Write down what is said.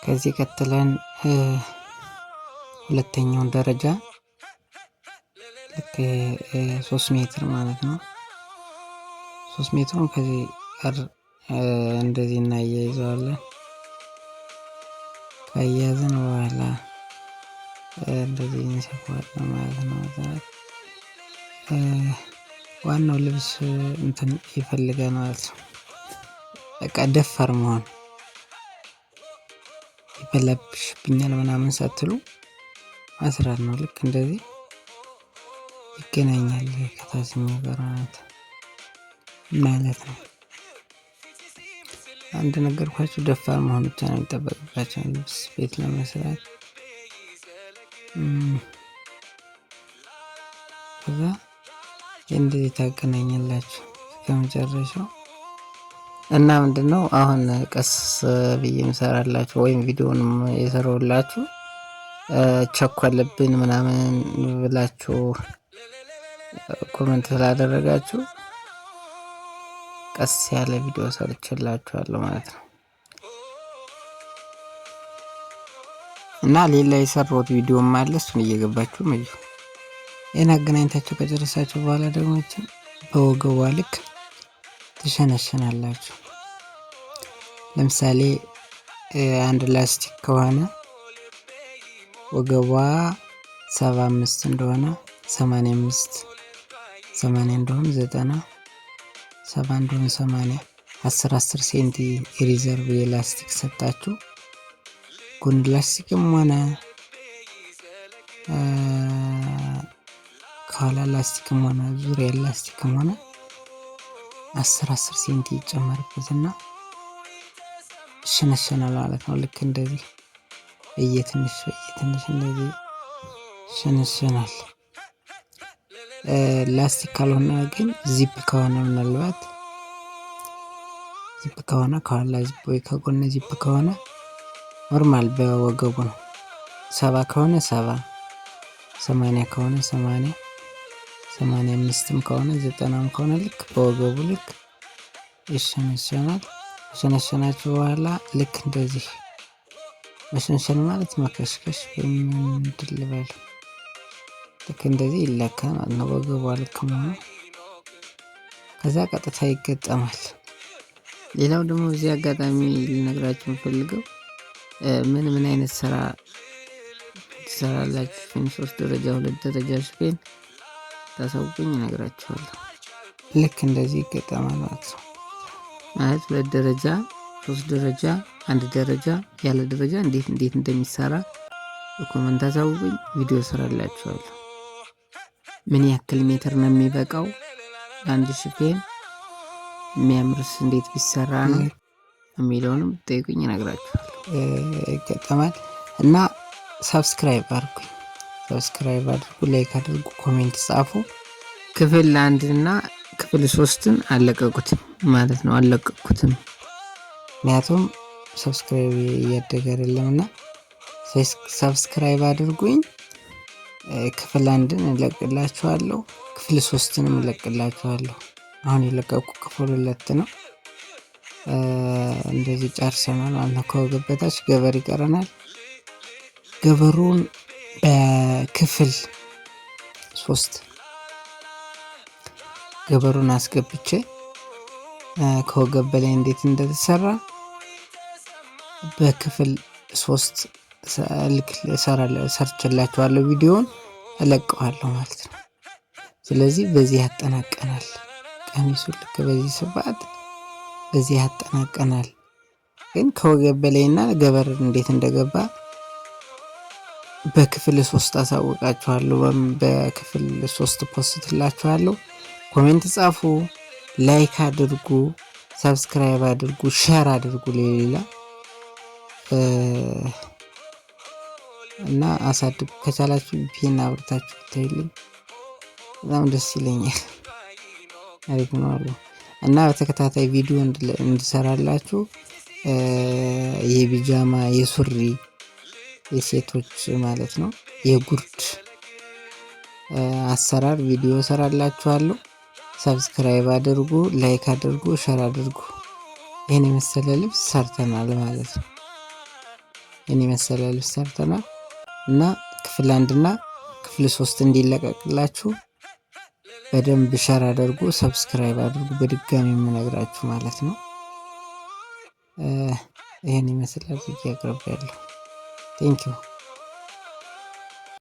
ከዚህ ቀጥለን ሁለተኛውን ደረጃ ልክ 3 ሜትር ማለት ነው። 3 ሜትሩን ከዚህ ጋር እንደዚህ እናያይዘዋለን። ካያያዝን በኋላ እንደዚህ እንሰፋዋለን ማለት ነው። ዋናው ልብስ እንትን ይፈልጋል ማለት ነው። በቃ ደፋር መሆን ይበላሽብኛል ምናምን ሳትሉ መስራት ነው። ልክ እንደዚህ ይገናኛል ከታችኛው ጋር ማለት ነው። አንድ ነገርኳችሁ፣ ደፋር መሆን ብቻ ነው የሚጠበቅባቸው ልብስ ቤት ለመስራት። ከዛ እንደዚህ ታገናኛላችሁ ከመጨረሻው እና ምንድነው አሁን ቀስ ብዬ ምሰራላችሁ ወይም ቪዲዮንም የሰራሁላችሁ ቸኮለብን ምናምን ብላችሁ ኮሜንት ስላደረጋችሁ ቀስ ያለ ቪዲዮ ሰርችላችኋለሁ ማለት ነው። እና ሌላ የሰራሁት ቪዲዮም አለ፣ እሱን እየገባችሁ እዩ። ይሄን አገናኝታችሁ ከጨረሳችሁ በኋላ ደግሞ በወገቧ ልክ ትሸነሽናላችሁ። ለምሳሌ አንድ ላስቲክ ከሆነ ወገቧ 75 እንደሆነ 85፣ 80 እንደሆነ 90፣ 70 እንደሆነ 80፣ 10 ሴንቲ ሪዘርቭ የላስቲክ ሰጣችሁ ጎን ላስቲክም ሆነ ከኋላ ላስቲክም ሆነ ዙሪያ ላስቲክም ሆነ 10 ሴንቲ ይጨመርበትና ይሸነሸናል ማለት ነው። ልክ እንደዚህ በየትንሽ እንደዚህ ይሸነሸናል። ላስቲክ ካልሆነ ግን ዚፕ ከሆነ ምናልባት ዚፕ ከሆነ ከኋላ ዚፕ ወይ ከጎን ዚፕ ከሆነ ኖርማል በወገቡ ነው። 70 ከሆነ 70፣ 80 ከሆነ 80፣ 85ም ከሆነ 90ም ከሆነ ልክ በወገቡ ልክ ይሸነሸናል። ከሸነሸናችሁ በኋላ ልክ እንደዚህ መሸንሸን ማለት መከሽከሽ ወይም እንድልበል ልክ እንደዚህ ይለካ ማለት ነው። ወገቧ ልክ መሆኑ ከዛ ቀጥታ ይገጠማል። ሌላው ደግሞ እዚህ አጋጣሚ ልነግራችሁ የምፈልገው ምን አይነት ስራ ትሰራላችሁ? ፊን 3 ደረጃ 2 ደረጃ ሽፔን ታሳውቁኝ እነግራችኋለሁ። ልክ እንደዚህ ይገጠማል ማለት ነው። ማለት 2 ደረጃ 3 ደረጃ 1 ደረጃ ያለ ደረጃ እንዴት እንደሚሰራ በኮሜንት አሳውቁኝ፣ ቪዲዮ ሰራላችኋለሁ። ምን ያክል ሜትር ነው የሚበቃው አንድ ሽፔን የሚያምርስ እንዴት ቢሰራ ነው የሚለውንም ጠይቁኝ እነግራችኋለሁ። ይገጠማል እና ሰብስክራይብ አድርጉ፣ ላይክ አድርጉ፣ ኮሜንት ጻፉ። ክፍል 1 እና ክፍል 3ን አለቀቁትም ማለት ነው። ምክንያቱም ሰብስክራይብ እያደገ አይደለምና ሰብስክራይብ አድርጉኝ። ክፍል 1ን እለቅላችኋለሁ፣ ክፍል 3ንም እለቅላችኋለሁ። አሁን የለቀቁ ክፍል 2 ነው። እንደዚህ ጨርሰናል ማለት ነው። ከወገብ በታች ገበር ይቀረናል። ገበሩን በክፍል 3 ገበሩን አስገብቼ ከወገብ በላይ እንዴት እንደተሰራ በክፍል 3 ሰርችላችኋለሁ። ቪዲዮውን እለቀዋለሁ ማለት ነው። ስለዚህ በዚህ ያጠናቀናል። ቀሚሱ ልክ በዚህ ስፋት በዚህ ያጠናቀናል። ግን ከወገብ በላይና ገበር እንዴት እንደገባ በክፍል 3 አሳውቃችኋለሁ። በክፍል 3 ፖስትላችኋለሁ። ኮሜንት ጻፉ፣ ላይክ አድርጉ፣ ሰብስክራይብ አድርጉ፣ ሼር አድርጉ ለሌላ እና አሳድጉ። ከቻላችሁ ፒን አብርታችሁ ብታዩልኝ በጣም ደስ ይለኛል። አሪፍ ነው እና በተከታታይ ቪዲዮ እንድሰራላችሁ የቢጃማ የሱሪ የሴቶች ማለት ነው የጉርድ አሰራር ቪዲዮ ሰራላችኋለሁ። ሰብስክራይብ አድርጉ፣ ላይክ አድርጉ፣ ሼር አድርጉ። ይሄን የመሰለ ልብስ ሰርተናል ማለት ነው። የኔ መሰለ ልብስ ሰርተናል እና ክፍል 1 እና ክፍል 3 እንዲለቀቅላችሁ በደንብ ሸር አድርጉ፣ ሰብስክራይብ አድርጉ። በድጋሚ የምነግራችሁ ማለት ነው። ይሄን ይመስላል ብዬ አቅርቤያለሁ። ቴንኪው